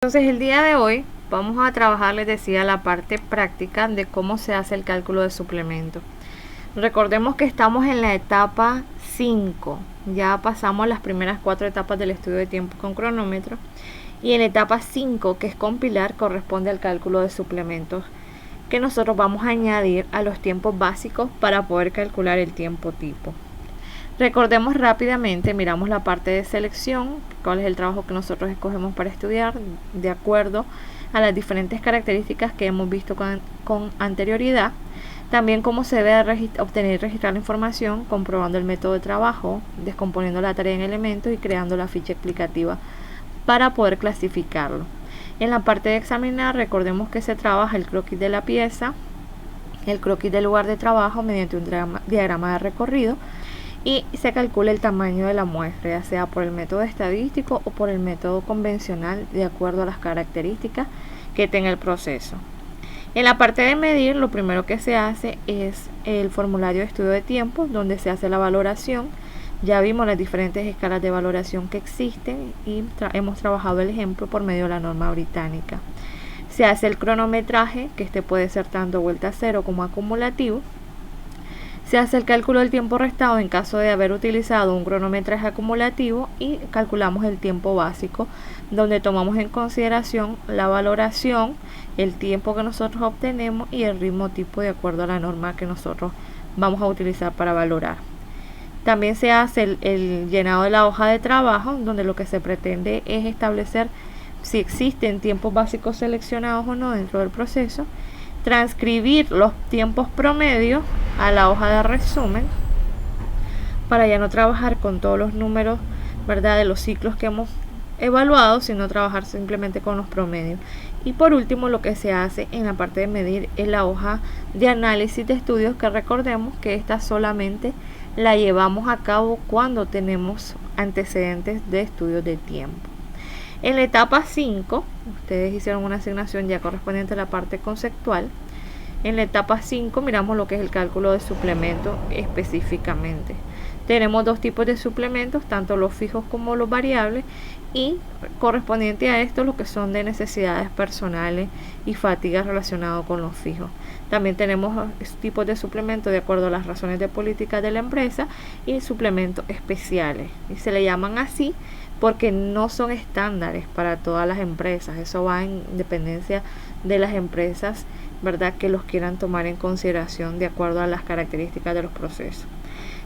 Entonces el día de hoy vamos a trabajar, les decía, la parte práctica de cómo se hace el cálculo de suplemento. Recordemos que estamos en la etapa 5, ya pasamos las primeras 4 etapas del estudio de tiempo con cronómetro, y en la etapa 5, que es compilar, corresponde al cálculo de suplementos que nosotros vamos a añadir a los tiempos básicos para poder calcular el tiempo tipo. Recordemos rápidamente, miramos la parte de selección, cuál es el trabajo que nosotros escogemos para estudiar de acuerdo a las diferentes características que hemos visto con anterioridad. También cómo se debe obtener y registrar la información, comprobando el método de trabajo, descomponiendo la tarea en elementos y creando la ficha explicativa para poder clasificarlo. En la parte de examinar, recordemos que se trabaja el croquis de la pieza, el croquis del lugar de trabajo mediante un diagrama de recorrido, y se calcula el tamaño de la muestra, ya sea por el método estadístico o por el método convencional, de acuerdo a las características que tenga el proceso. En la parte de medir, lo primero que se hace es el formulario de estudio de tiempo, donde se hace la valoración. Ya vimos las diferentes escalas de valoración que existen y hemos trabajado el ejemplo por medio de la norma británica. Se hace el cronometraje, que este puede ser tanto vuelta cero como acumulativo. Se hace el cálculo del tiempo restado en caso de haber utilizado un cronometraje acumulativo y calculamos el tiempo básico, donde tomamos en consideración la valoración, el tiempo que nosotros obtenemos y el ritmo tipo de acuerdo a la norma que nosotros vamos a utilizar para valorar. También se hace el llenado de la hoja de trabajo, donde lo que se pretende es establecer si existen tiempos básicos seleccionados o no dentro del proceso. Transcribir los tiempos promedios a la hoja de resumen para ya no trabajar con todos los números, ¿verdad?, de los ciclos que hemos evaluado, sino trabajar simplemente con los promedios. Y por último, lo que se hace en la parte de medir es la hoja de análisis de estudios, que recordemos que esta solamente la llevamos a cabo cuando tenemos antecedentes de estudios de tiempo. En la etapa 5, ustedes hicieron una asignación ya correspondiente a la parte conceptual. En la etapa 5 miramos lo que es el cálculo de suplementos específicamente. Tenemos dos tipos de suplementos, tanto los fijos como los variables, y correspondiente a esto lo que son de necesidades personales y fatigas relacionados con los fijos. También tenemos tipos de suplementos de acuerdo a las razones de política de la empresa y suplementos especiales, y se le llaman así porque no son estándares para todas las empresas. Eso va en dependencia de las empresas, ¿verdad?, que los quieran tomar en consideración de acuerdo a las características de los procesos.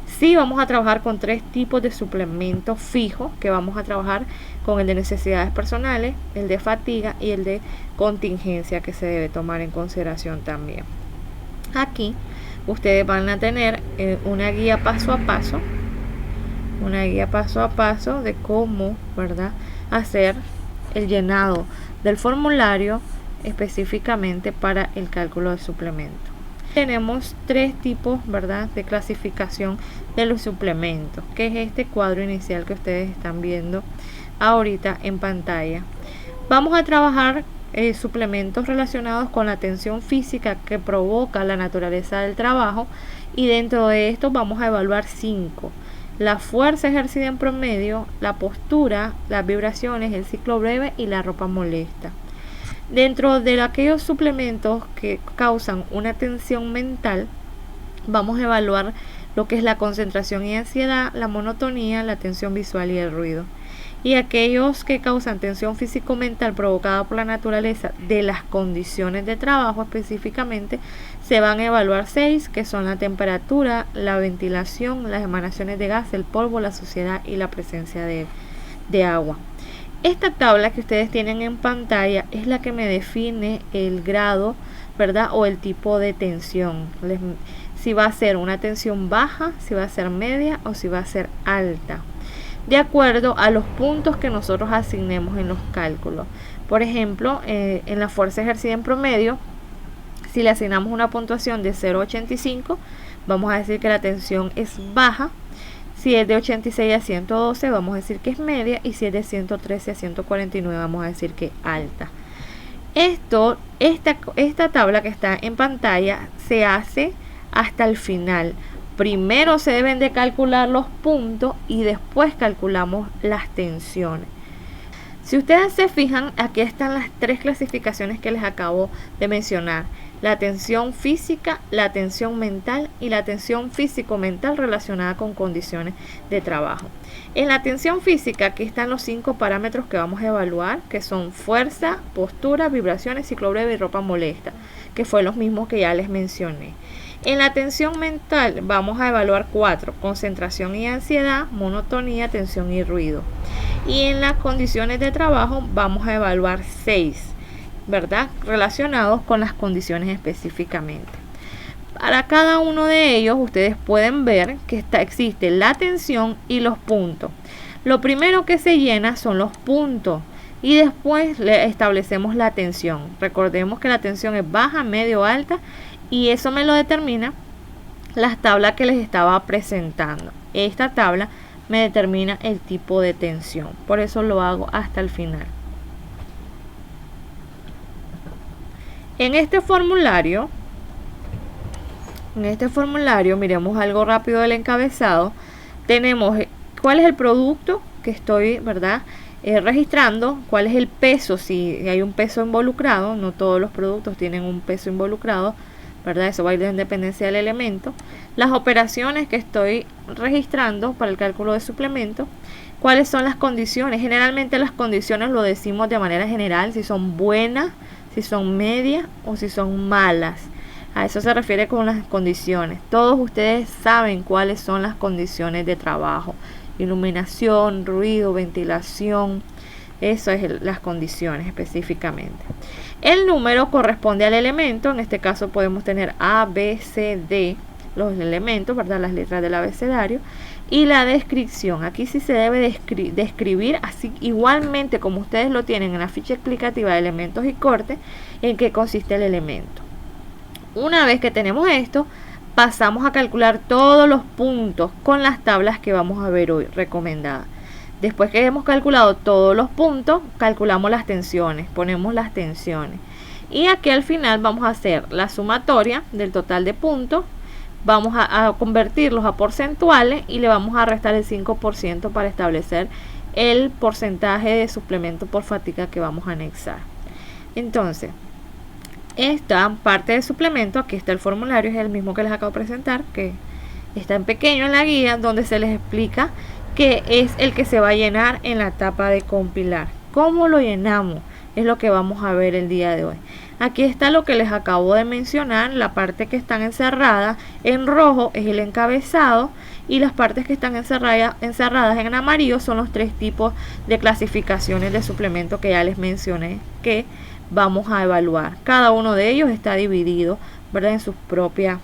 Sí, vamos a trabajar con 3 tipos de suplementos fijos, que vamos a trabajar con el de necesidades personales, el de fatiga y el de contingencia, que se debe tomar en consideración también. Aquí ustedes van a tener una guía paso a paso de cómo, ¿verdad?, hacer el llenado del formulario específicamente para el cálculo de suplemento. Tenemos 3 tipos, ¿verdad?, de clasificación de los suplementos, que es este cuadro inicial que ustedes están viendo ahorita en pantalla. Vamos a trabajar suplementos relacionados con la tensión física que provoca la naturaleza del trabajo, y dentro de esto vamos a evaluar 5: la fuerza ejercida en promedio, la postura, las vibraciones, el ciclo breve y la ropa molesta. Dentro de aquellos suplementos que causan una tensión mental, vamos a evaluar lo que es la concentración y ansiedad, la monotonía, la tensión visual y el ruido. Y aquellos que causan tensión físico-mental provocada por la naturaleza de las condiciones de trabajo específicamente, se van a evaluar 6, que son la temperatura, la ventilación, las emanaciones de gas, el polvo, la suciedad y la presencia de agua. Esta tabla que ustedes tienen en pantalla es la que me define el grado, ¿verdad?, o el tipo de tensión. Si va a ser una tensión baja, si va a ser media o si va a ser alta, de acuerdo a los puntos que nosotros asignemos en los cálculos. Por ejemplo, en la fuerza ejercida en promedio, si le asignamos una puntuación de 0,85, vamos a decir que la tensión es baja. Si es de 86 a 112, vamos a decir que es media, y si es de 113 a 149, vamos a decir que es alta. Esta tabla que está en pantalla se hace hasta el final. Primero se deben de calcular los puntos y después calculamos las tensiones. Si ustedes se fijan, aquí están las tres clasificaciones que les acabo de mencionar: la tensión física, la tensión mental y la tensión físico-mental relacionada con condiciones de trabajo. En la tensión física, aquí están los 5 parámetros que vamos a evaluar, que son fuerza, postura, vibraciones, ciclo breve y ropa molesta, que fue los mismos que ya les mencioné. En la tensión mental vamos a evaluar 4: concentración y ansiedad, monotonía, tensión y ruido. Y en las condiciones de trabajo vamos a evaluar 6, ¿verdad?, relacionados con las condiciones específicamente. Para cada uno de ellos ustedes pueden ver que existe la tensión y los puntos. Lo primero que se llena son los puntos y después le establecemos la tensión. Recordemos que la tensión es baja, medio, alta, y eso me lo determina las tablas que les estaba presentando. Esta tabla me determina el tipo de tensión, por eso lo hago hasta el final. En este formulario miremos algo rápido del encabezado. Tenemos cuál es el producto que estoy, ¿verdad?, registrando, cuál es el peso, si hay un peso involucrado. No todos los productos tienen un peso involucrado, ¿verdad? Eso va a ir en dependencia del elemento. Las operaciones que estoy registrando para el cálculo de suplemento. ¿Cuáles son las condiciones? Generalmente las condiciones lo decimos de manera general, si son buenas, si son medias o si son malas. A eso se refiere con las condiciones. Todos ustedes saben cuáles son las condiciones de trabajo: iluminación, ruido, ventilación. Eso es las condiciones específicamente. El número corresponde al elemento. En este caso podemos tener A, B, C, D, los elementos, ¿verdad?, las letras del abecedario. Y la descripción, aquí sí se debe describir, así igualmente como ustedes lo tienen en la ficha explicativa de elementos y cortes, en qué consiste el elemento. Una vez que tenemos esto, pasamos a calcular todos los puntos con las tablas que vamos a ver hoy recomendadas. Después que hemos calculado todos los puntos, calculamos las tensiones, ponemos las tensiones. Y aquí al final vamos a hacer la sumatoria del total de puntos. Vamos a convertirlos a porcentuales y le vamos a restar el 5% para establecer el porcentaje de suplemento por fatiga que vamos a anexar. Entonces, esta parte de suplemento, aquí está el formulario, es el mismo que les acabo de presentar, que está en pequeño en la guía, donde se les explica que es el que se va a llenar en la etapa de compilar. ¿Cómo lo llenamos? Es lo que vamos a ver el día de hoy. Aquí está lo que les acabo de mencionar: la parte que están encerradas en rojo es el encabezado, y las partes que están encerradas en amarillo son los 3 tipos de clasificaciones de suplemento que ya les mencioné que vamos a evaluar. Cada uno de ellos está dividido, ¿verdad?, en sus propias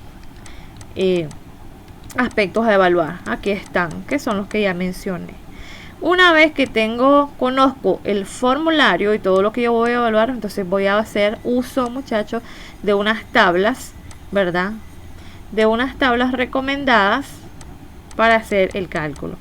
aspectos a evaluar. Aquí están, que son los que ya mencioné. Una vez que conozco el formulario y todo lo que yo voy a evaluar, entonces voy a hacer uso, muchachos, de unas tablas, ¿verdad?, de unas tablas recomendadas para hacer el cálculo.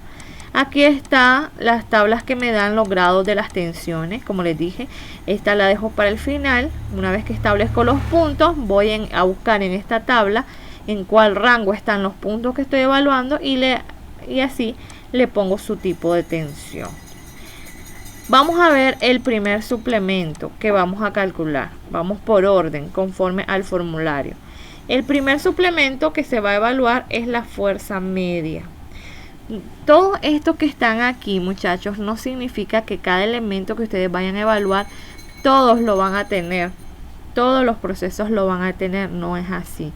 Aquí están las tablas que me dan los grados de las tensiones. Como les dije, esta la dejo para el final. Una vez que establezco los puntos, voy a buscar en esta tabla en cuál rango están los puntos que estoy evaluando y así le pongo su tipo de tensión. Vamos a ver el primer suplemento que vamos a calcular. Vamos por orden, conforme al formulario. El primer suplemento que se va a evaluar es la fuerza media. Todo esto que están aquí, muchachos, no significa que cada elemento que ustedes vayan a evaluar todos lo van a tener, todos los procesos lo van a tener. No es así.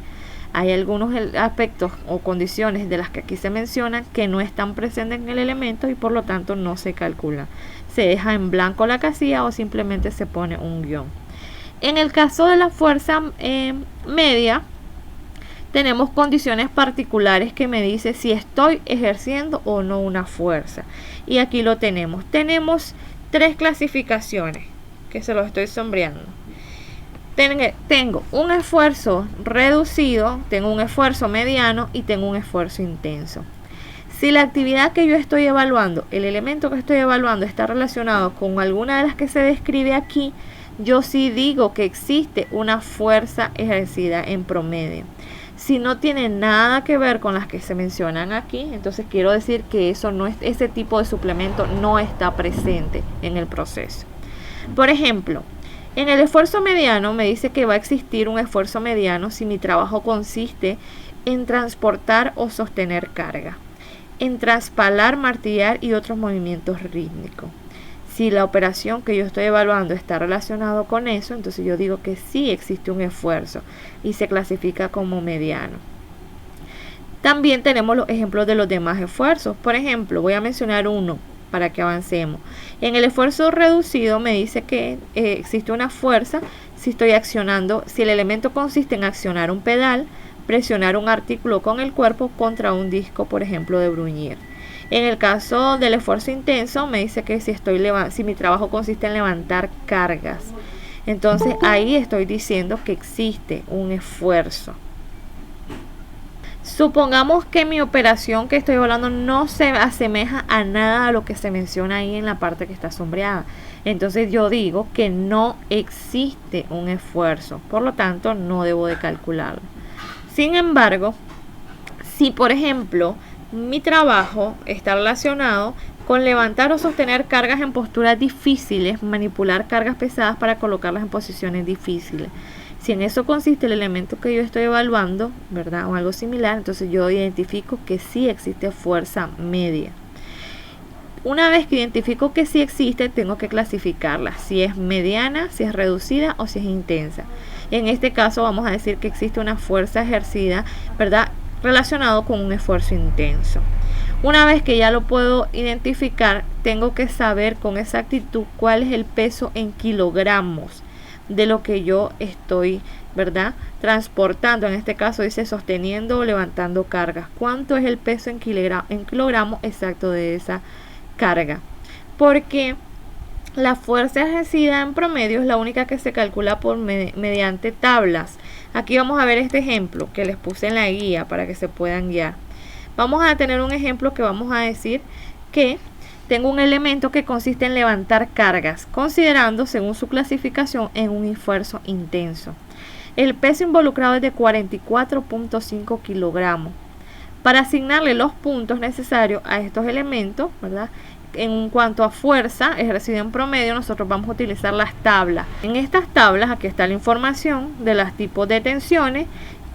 Hay algunos aspectos o condiciones de las que aquí se mencionan que no están presentes en el elemento y por lo tanto no se calcula. Se deja en blanco la casilla o simplemente se pone un guión. En el caso de la fuerza media, tenemos condiciones particulares que me dice si estoy ejerciendo o no una fuerza. Y aquí lo tenemos. Tenemos 3 clasificaciones que se los estoy sombreando. Tengo un esfuerzo reducido, tengo un esfuerzo mediano y tengo un esfuerzo intenso. Si la actividad que yo estoy evaluando, el elemento que estoy evaluando está relacionado con alguna de las que se describe aquí, yo sí digo que existe una fuerza ejercida en promedio. Si no tiene nada que ver con las que se mencionan aquí, entonces quiero decir que eso no es, ese tipo de suplemento no está presente en el proceso. Por ejemplo, en el esfuerzo mediano me dice que va a existir un esfuerzo mediano si mi trabajo consiste en transportar o sostener carga, en traspalar, martillar y otros movimientos rítmicos. Si la operación que yo estoy evaluando está relacionado con eso, entonces yo digo que sí existe un esfuerzo y se clasifica como mediano. También tenemos los ejemplos de los demás esfuerzos. Por ejemplo, voy a mencionar uno para que avancemos. En el esfuerzo reducido me dice que existe una fuerza si estoy accionando, si el elemento consiste en accionar un pedal, presionar un artículo con el cuerpo contra un disco, por ejemplo, de bruñir. En el caso del esfuerzo intenso me dice que si mi trabajo consiste en levantar cargas, entonces ahí estoy diciendo que existe un esfuerzo. Supongamos que mi operación que estoy hablando no se asemeja a nada a lo que se menciona ahí en la parte que está sombreada. Entonces yo digo que no existe un esfuerzo, por lo tanto no debo de calcularlo. Sin embargo, si por ejemplo mi trabajo está relacionado con levantar o sostener cargas en posturas difíciles, manipular cargas pesadas para colocarlas en posiciones difíciles. Si en eso consiste el elemento que yo estoy evaluando, ¿verdad? O algo similar, entonces yo identifico que sí existe fuerza media. Una vez que identifico que sí existe, tengo que clasificarla, si es mediana, si es reducida o si es intensa. En este caso vamos a decir que existe una fuerza ejercida, ¿verdad?, relacionado con un esfuerzo intenso. Una vez que ya lo puedo identificar, tengo que saber con exactitud cuál es el peso en kilogramos de lo que yo estoy, ¿verdad?, transportando. En este caso dice sosteniendo o levantando cargas. ¿Cuánto es el peso en kilogramos exacto de esa carga? Porque la fuerza ejercida en promedio es la única que se calcula mediante tablas. Aquí vamos a ver este ejemplo que les puse en la guía para que se puedan guiar. Vamos a tener un ejemplo que vamos a decir que tengo un elemento que consiste en levantar cargas, considerando según su clasificación en un esfuerzo intenso. El peso involucrado es de 44.5 kilogramos. Para asignarle los puntos necesarios a estos elementos, ¿verdad?, en cuanto a fuerza ejercida en promedio, nosotros vamos a utilizar las tablas. En estas tablas, aquí está la información de los tipos de tensiones.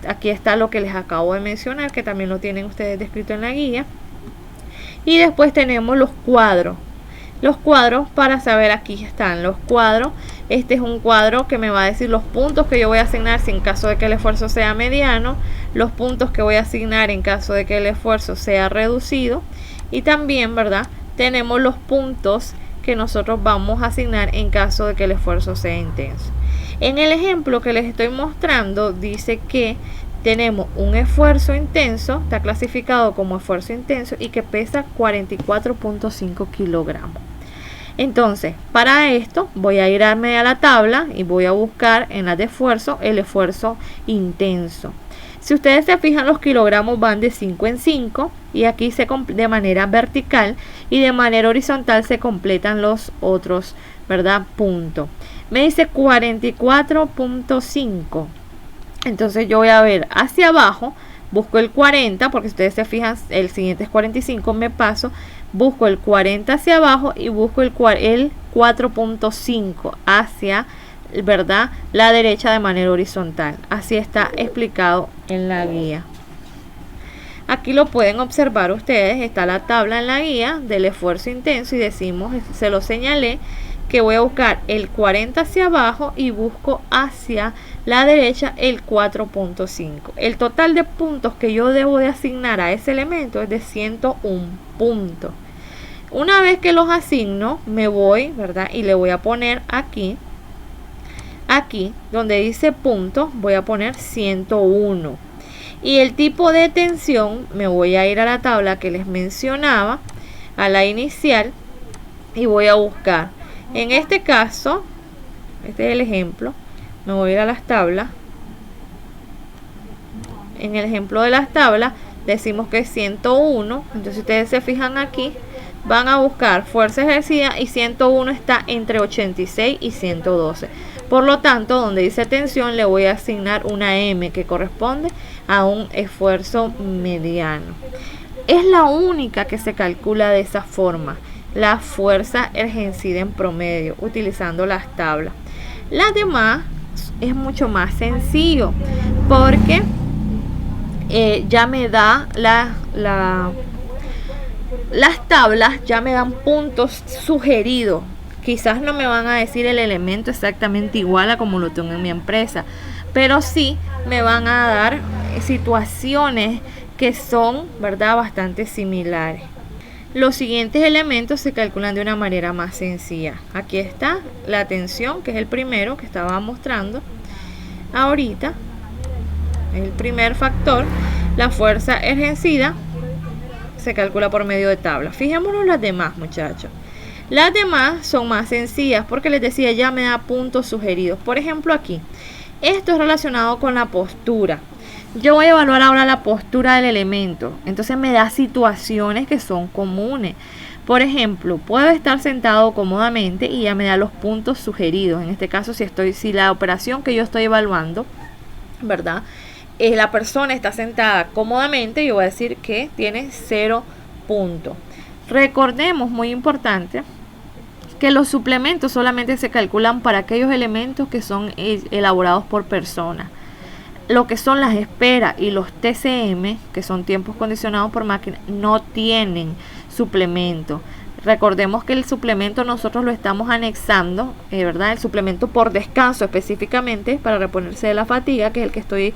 Aquí está lo que les acabo de mencionar, que también lo tienen ustedes descrito en la guía. Y después tenemos los cuadros. Los cuadros, para saber, aquí están los cuadros. Este es un cuadro que me va a decir los puntos que yo voy a asignar si en caso de que el esfuerzo sea mediano, los puntos que voy a asignar en caso de que el esfuerzo sea reducido, y también, ¿verdad?, tenemos los puntos que nosotros vamos a asignar en caso de que el esfuerzo sea intenso. En el ejemplo que les estoy mostrando dice que tenemos un esfuerzo intenso, está clasificado como esfuerzo intenso y que pesa 44.5 kilogramos. Entonces, para esto voy a irme a la tabla y voy a buscar en la de esfuerzo el esfuerzo intenso. Si ustedes se fijan, los kilogramos van de 5 en 5 y aquí de manera vertical, y de manera horizontal se completan los otros, ¿verdad?, puntos. Me dice 44.5. Entonces yo voy a ver hacia abajo, busco el 40, porque si ustedes se fijan, el siguiente es 45, me paso, busco el 40 hacia abajo y busco el 4.5 hacia, ¿verdad?, la derecha de manera horizontal. Así está explicado en la guía. Aquí lo pueden observar ustedes, está la tabla en la guía del esfuerzo intenso y decimos, se lo señalé, que voy a buscar el 40 hacia abajo y busco hacia la derecha el 4.5. El total de puntos que yo debo de asignar a ese elemento es de 101 puntos. Una vez que los asigno, me voy, ¿verdad?, y le voy a poner aquí donde dice puntos, voy a poner 101. Y el tipo de tensión, me voy a ir a la tabla que les mencionaba, a la inicial, y voy a buscar. En este caso, este es el ejemplo, me voy a ir a las tablas. En el ejemplo de las tablas, decimos que es 101. Entonces, si ustedes se fijan aquí, van a buscar fuerza ejercida y 101 está entre 86 y 112. Por lo tanto, donde dice tensión, le voy a asignar una M que corresponde a un esfuerzo mediano. Es la única que se calcula de esa forma, la fuerza ejercida en promedio, utilizando las tablas. Las demás es mucho más sencillo, porque ya me da las tablas, ya me dan puntos sugeridos. Quizás no me van a decir el elemento exactamente igual a como lo tengo en mi empresa, pero sí me van a dar situaciones que son, ¿verdad?, bastante similares. Los siguientes elementos se calculan de una manera más sencilla. Aquí está la tensión, que es el primero que estaba mostrando ahorita. El primer factor, la fuerza ejercida, se calcula por medio de tablas. Fijémonos las demás, muchachos. Las demás son más sencillas porque les decía, ya me da puntos sugeridos. Por ejemplo, aquí, esto es relacionado con la postura. Yo voy a evaluar ahora la postura del elemento. Entonces me da situaciones que son comunes. Por ejemplo, puedo estar sentado cómodamente y ya me da los puntos sugeridos. En este caso, si la operación que yo estoy evaluando, ¿verdad?, la persona está sentada cómodamente, yo voy a decir que tiene 0 puntos. Recordemos, muy importante, que los suplementos solamente se calculan para aquellos elementos que son elaborados por persona. Lo que son las esperas y los TCM, que son tiempos condicionados por máquina, no tienen suplemento. Recordemos que el suplemento nosotros lo estamos anexando, ¿verdad? El suplemento por descanso específicamente para reponerse de la fatiga, que es el que estoy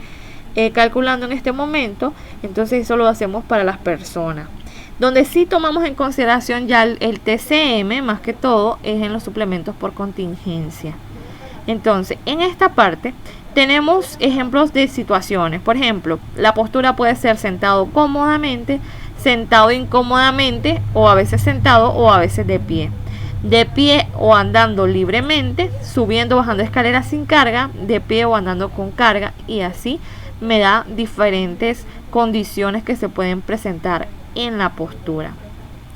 calculando en este momento. Entonces eso lo hacemos para las personas. Donde sí tomamos en consideración ya el TCM, más que todo, es en los suplementos por contingencia. Entonces, en esta parte tenemos ejemplos de situaciones. Por ejemplo, la postura puede ser sentado cómodamente, sentado incómodamente, o a veces sentado o a veces de pie. De pie o andando libremente, subiendo o bajando escaleras sin carga, de pie o andando con carga, y así me da diferentes condiciones que se pueden presentar en la postura.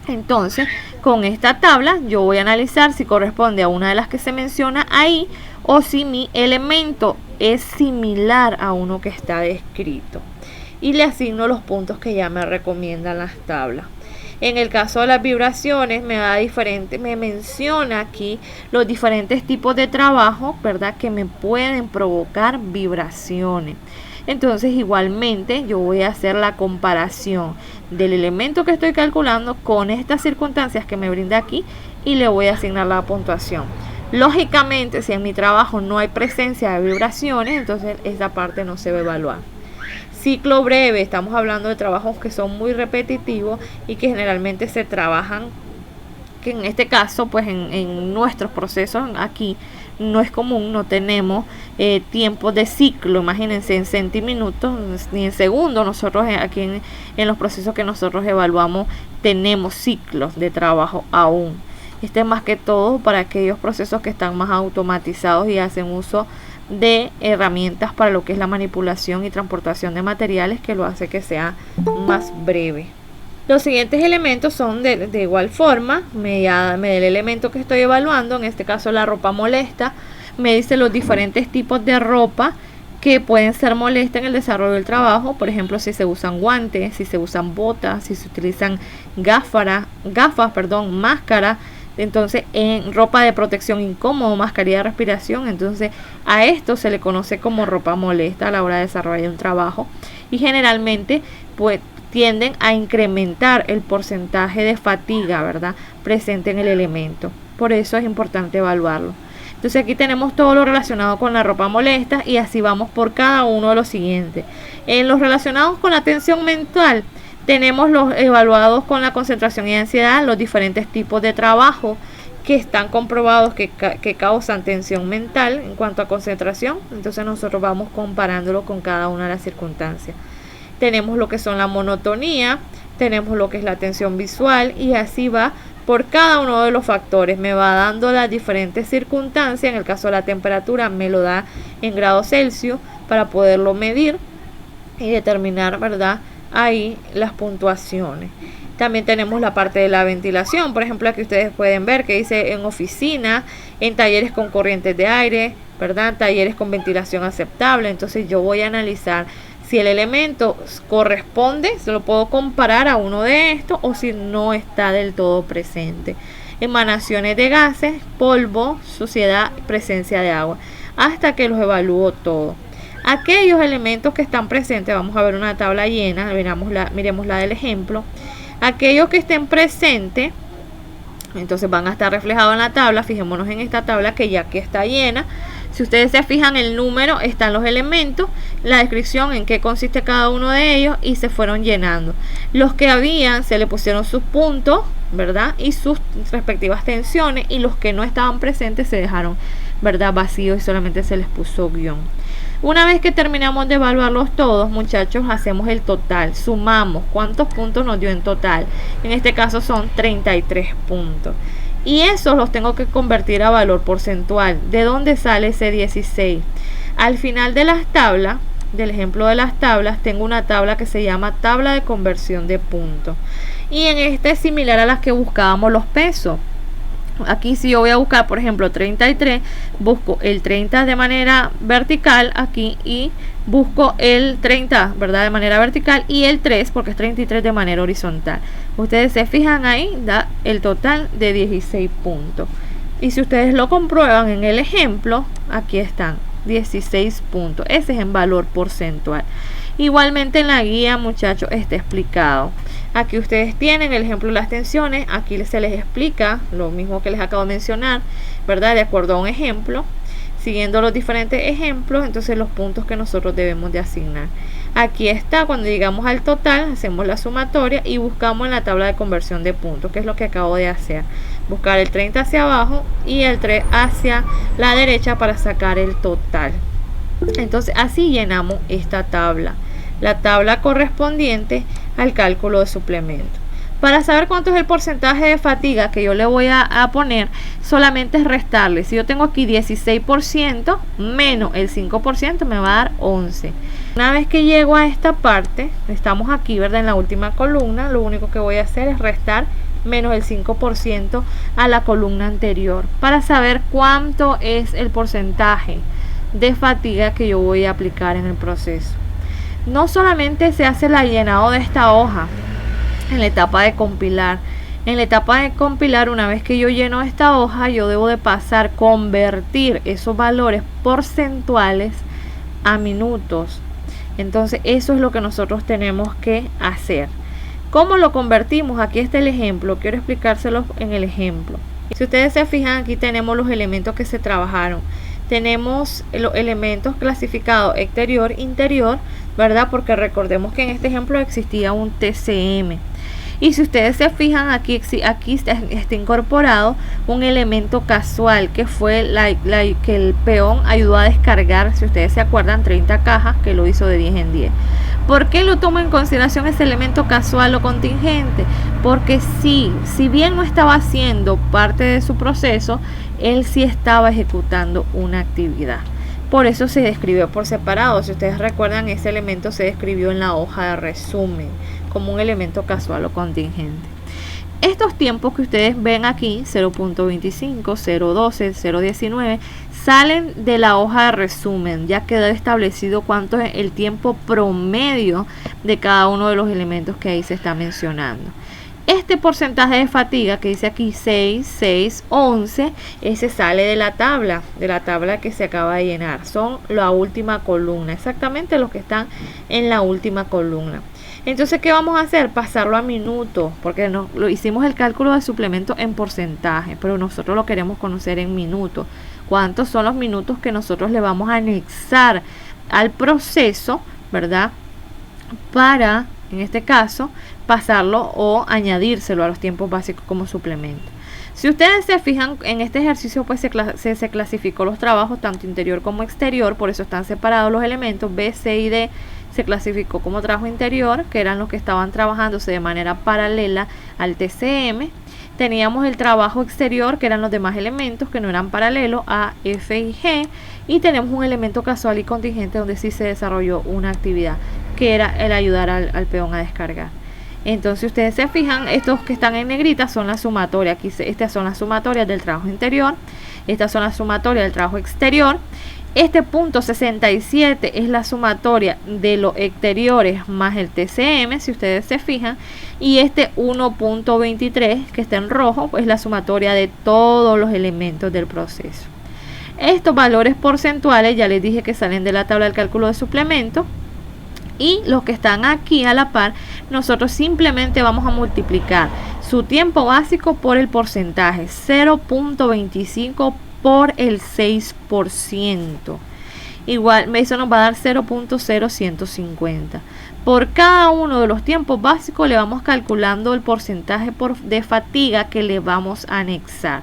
Entonces, con esta tabla yo voy a analizar si corresponde a una de las que se menciona ahí o si mi elemento es similar a uno que está descrito, y le asigno los puntos que ya me recomiendan las tablas. En el caso de las vibraciones me menciona aquí los diferentes tipos de trabajo, ¿verdad?, que me pueden provocar vibraciones. Entonces, igualmente, yo voy a hacer la comparación del elemento que estoy calculando con estas circunstancias que me brinda aquí y le voy a asignar la puntuación. Lógicamente, si en mi trabajo no hay presencia de vibraciones, entonces esta parte no se va a evaluar. Ciclo breve, estamos hablando de trabajos que son muy repetitivos y que generalmente se trabajan, que en este caso, pues en nuestros procesos aquí no es común, no tenemos tiempos de ciclo, imagínense, en centiminutos ni en segundos. Nosotros aquí en los procesos que nosotros evaluamos tenemos ciclos de trabajo aún. Este es más que todo para aquellos procesos que están más automatizados y hacen uso de herramientas para lo que es la manipulación y transportación de materiales, que lo hace que sea más breve. Los siguientes elementos son de igual forma, me da el elemento que estoy evaluando, en este caso la ropa molesta, me dice los diferentes tipos de ropa que pueden ser molestas en el desarrollo del trabajo. Por ejemplo, si se usan guantes, si se usan botas, si se utilizan gafas, máscara. Entonces, en ropa de protección incómodo, mascarilla de respiración, entonces a esto se le conoce como ropa molesta a la hora de desarrollar un trabajo, y generalmente pues tienden a incrementar el porcentaje de fatiga, ¿verdad?, presente en el elemento. Por eso es importante evaluarlo. Entonces aquí tenemos todo lo relacionado con la ropa molesta, y así vamos por cada uno de los siguientes. En los relacionados con la tensión mental, tenemos los evaluados con la concentración y ansiedad, los diferentes tipos de trabajo que están comprobados que causan tensión mental en cuanto a concentración. Entonces nosotros vamos comparándolo con cada una de las circunstancias. Tenemos lo que son la monotonía, tenemos lo que es la tensión visual, y así va por cada uno de los factores. Me va dando las diferentes circunstancias. En el caso de la temperatura me lo da en grados Celsius para poderlo medir y determinar, ¿verdad?, ahí las puntuaciones. También tenemos la parte de la ventilación. Por ejemplo, aquí ustedes pueden ver que dice en oficina, en talleres con corrientes de aire, ¿verdad?, talleres con ventilación aceptable. Entonces yo voy a analizar Si el elemento corresponde, se lo puedo comparar a uno de estos, o si no está del todo presente. Emanaciones de gases, polvo, suciedad, presencia de agua, hasta que los evalúo todos. Aquellos elementos que están presentes, vamos a ver una tabla llena, miremos la del ejemplo. Aquellos que estén presentes, entonces van a estar reflejados en la tabla. Fijémonos en esta tabla que ya que está llena. Si ustedes se fijan, el número, están los elementos, la descripción, en qué consiste cada uno de ellos, y se fueron llenando. Los que habían, se le pusieron sus puntos, ¿verdad? Y sus respectivas tensiones, y los que no estaban presentes se dejaron, ¿verdad?, vacíos y solamente se les puso guión. Una vez que terminamos de evaluarlos todos, muchachos, hacemos el total, sumamos cuántos puntos nos dio en total. En este caso son 33 puntos. Y esos los tengo que convertir a valor porcentual. ¿De dónde sale ese 16? Al final de las tablas, del ejemplo de las tablas, tengo una tabla que se llama tabla de conversión de puntos. Y en este es similar a las que buscábamos los pesos. Aquí si yo voy a buscar, por ejemplo, 33, busco el 30 de manera vertical aquí y busco el 30, ¿verdad?, de manera vertical, y el 3 porque es 33 de manera horizontal. Ustedes se fijan ahí, da el total de 16 puntos. Y si ustedes lo comprueban en el ejemplo, aquí están 16 puntos. Ese es en valor porcentual. Igualmente en la guía, muchachos, está explicado. Aquí ustedes tienen el ejemplo de las tensiones. Aquí se les explica lo mismo que les acabo de mencionar, ¿verdad?, de acuerdo a un ejemplo, siguiendo los diferentes ejemplos. Entonces los puntos que nosotros debemos de asignar. Aquí está, cuando llegamos al total, hacemos la sumatoria y buscamos en la tabla de conversión de puntos, que es lo que acabo de hacer. Buscar el 30 hacia abajo y el 3 hacia la derecha para sacar el total. Entonces así llenamos esta tabla, la tabla correspondiente al cálculo de suplemento. Para saber cuánto es el porcentaje de fatiga que yo le voy a poner, solamente es restarle. Si yo tengo aquí 16% menos el 5%, me va a dar 11. Una vez que llego a esta parte, estamos aquí, ¿verdad?, en la última columna, lo único que voy a hacer es restar menos el 5% a la columna anterior para saber cuánto es el porcentaje de fatiga que yo voy a aplicar en el proceso. No solamente se hace el llenado de esta hoja en la etapa de compilar. En la etapa de compilar, una vez que yo lleno esta hoja, yo debo de convertir esos valores porcentuales a minutos. Entonces eso es lo que nosotros tenemos que hacer. ¿Cómo lo convertimos? Aquí está el ejemplo. Quiero explicárselos en el ejemplo. Si ustedes se fijan, aquí tenemos los elementos que se trabajaron. Tenemos los elementos clasificados exterior, interior, ¿verdad? Porque recordemos que en este ejemplo existía un TCM. Y si ustedes se fijan, aquí está incorporado un elemento casual, que fue que el peón ayudó a descargar, si ustedes se acuerdan, 30 cajas, que lo hizo de 10 en 10. ¿Por qué lo tomo en consideración ese elemento casual o contingente? Porque si bien no estaba haciendo parte de su proceso, él sí estaba ejecutando una actividad. Por eso se describió por separado. Si ustedes recuerdan, ese elemento se describió en la hoja de resumen como un elemento casual o contingente. Estos tiempos que ustedes ven aquí, 0.25, 0.12, 0.19, salen de la hoja de resumen. Ya quedó establecido cuánto es el tiempo promedio de cada uno de los elementos que ahí se está mencionando. Este porcentaje de fatiga que dice aquí 6, 6, 11, ese sale de la tabla que se acaba de llenar. Son la última columna, exactamente los que están en la última columna. Entonces, ¿qué vamos a hacer? Pasarlo a minutos, porque lo hicimos el cálculo de suplemento en porcentaje, pero nosotros lo queremos conocer en minutos. ¿Cuántos son los minutos que nosotros le vamos a anexar al proceso, ¿verdad? Para, en este caso, pasarlo o añadírselo a los tiempos básicos como suplemento. Si ustedes se fijan, en este ejercicio pues se clasificó los trabajos tanto interior como exterior, por eso están separados los elementos. B, C y D se clasificó como trabajo interior, que eran los que estaban trabajándose de manera paralela al TCM. Teníamos el trabajo exterior, que eran los demás elementos que no eran paralelos, A, F y G. Y tenemos un elemento casual y contingente donde sí se desarrolló una actividad, que era el ayudar al peón a descargar. Entonces ustedes se fijan, estos que están en negrita son las sumatorias. Aquí estas son las sumatorias del trabajo interior, estas son las sumatorias del trabajo exterior. Este punto 67 es la sumatoria de los exteriores más el TCM, si ustedes se fijan, y este 1.23 que está en rojo, pues la sumatoria de todos los elementos del proceso. Estos valores porcentuales ya les dije que salen de la tabla del cálculo de suplemento, y los que están aquí a la par, nosotros simplemente vamos a multiplicar su tiempo básico por el porcentaje, 0.25 por el 6%. Igual, eso nos va a dar 0.0150. Por cada uno de los tiempos básicos le vamos calculando el porcentaje de fatiga que le vamos a anexar.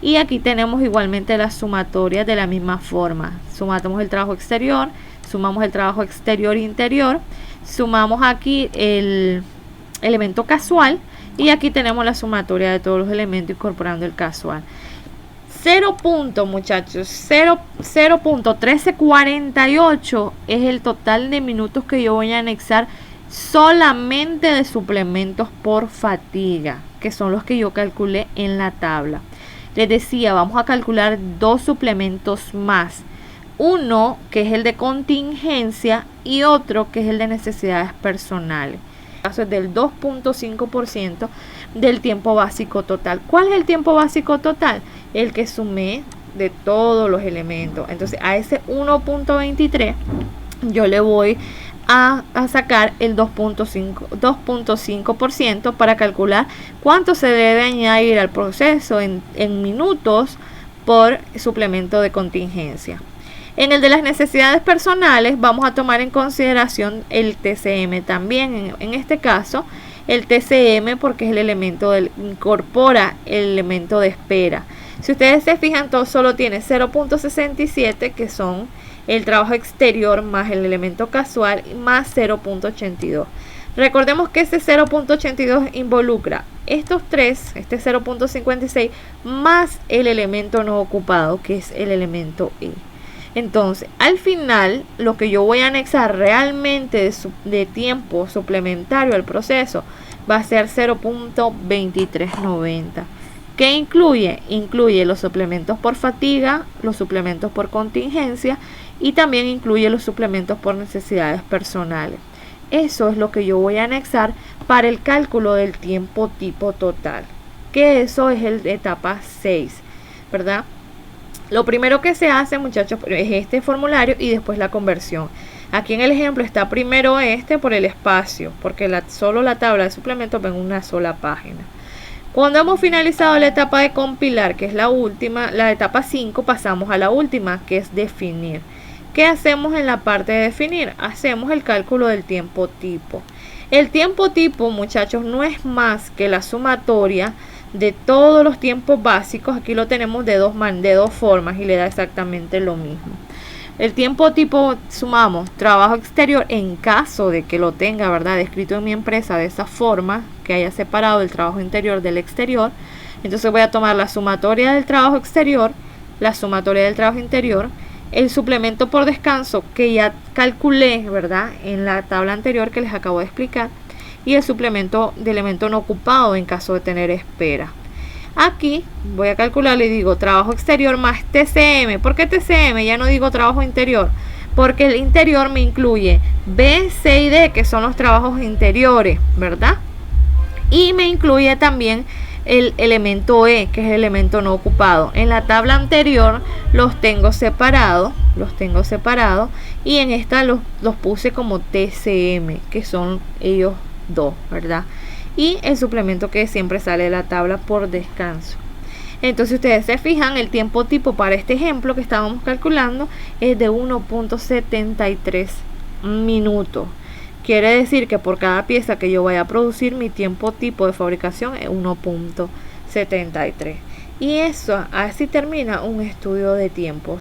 Y aquí tenemos igualmente las sumatorias de la misma forma. Sumamos el trabajo exterior, sumamos el trabajo exterior e interior, sumamos aquí el elemento casual y aquí tenemos la sumatoria de todos los elementos incorporando el casual. 0.1348 es el total de minutos que yo voy a anexar solamente de suplementos por fatiga, que son los que yo calculé en la tabla. Les decía, vamos a calcular dos suplementos más. Uno que es el de contingencia y otro que es el de necesidades personales. El caso es del 2.5% del tiempo básico total. ¿Cuál es el tiempo básico total? El que sumé de todos los elementos. Entonces a ese 1.23 yo le voy a sacar el 2.5% para calcular cuánto se debe añadir al proceso en minutos por suplemento de contingencia. En el de las necesidades personales vamos a tomar en consideración el TCM también. En este caso el TCM porque es el elemento incorpora el elemento de espera. Si ustedes se fijan, todo solo tiene 0.67 que son el trabajo exterior más el elemento casual más 0.82. Recordemos que ese 0.82 involucra estos tres, este 0.56 más el elemento no ocupado que es el elemento E. Entonces, al final, lo que yo voy a anexar realmente de tiempo suplementario al proceso va a ser 0.2390. ¿Qué incluye? Incluye los suplementos por fatiga, los suplementos por contingencia y también incluye los suplementos por necesidades personales. Eso es lo que yo voy a anexar para el cálculo del tiempo tipo total, que eso es el de etapa 6, ¿verdad? Lo primero que se hace, muchachos, es este formulario y después la conversión. Aquí en el ejemplo está primero por el espacio, porque solo la tabla de suplementos va en una sola página. Cuando hemos finalizado la etapa de compilar, que es la última, la etapa 5, pasamos a la última, que es definir. ¿Qué hacemos en la parte de definir? Hacemos el cálculo del tiempo tipo. El tiempo tipo, muchachos, no es más que la sumatoria de todos los tiempos básicos. Aquí lo tenemos de dos formas y le da exactamente lo mismo. El tiempo tipo sumamos trabajo exterior en caso de que lo tenga, ¿verdad?, descrito en mi empresa de esa forma, que haya separado el trabajo interior del exterior. Entonces voy a tomar la sumatoria del trabajo exterior, la sumatoria del trabajo interior, el suplemento por descanso que ya calculé, ¿verdad?, en la tabla anterior que les acabo de explicar, y el suplemento de elemento no ocupado en caso de tener espera. Aquí voy a calcular, le digo trabajo exterior más TCM. ¿Por qué TCM? Ya no digo trabajo interior, porque el interior me incluye B, C y D, que son los trabajos interiores, ¿verdad? Y me incluye también el elemento E, que es el elemento no ocupado. En la tabla anterior los tengo separados, y en esta los puse como TCM, que son ellos dos, ¿verdad? Y el suplemento que siempre sale de la tabla por descanso. Entonces ustedes se fijan, el tiempo tipo para este ejemplo que estábamos calculando es de 1.73 minutos. Quiere decir que por cada pieza que yo vaya a producir, mi tiempo tipo de fabricación es 1.73. Y eso, así termina un estudio de tiempo.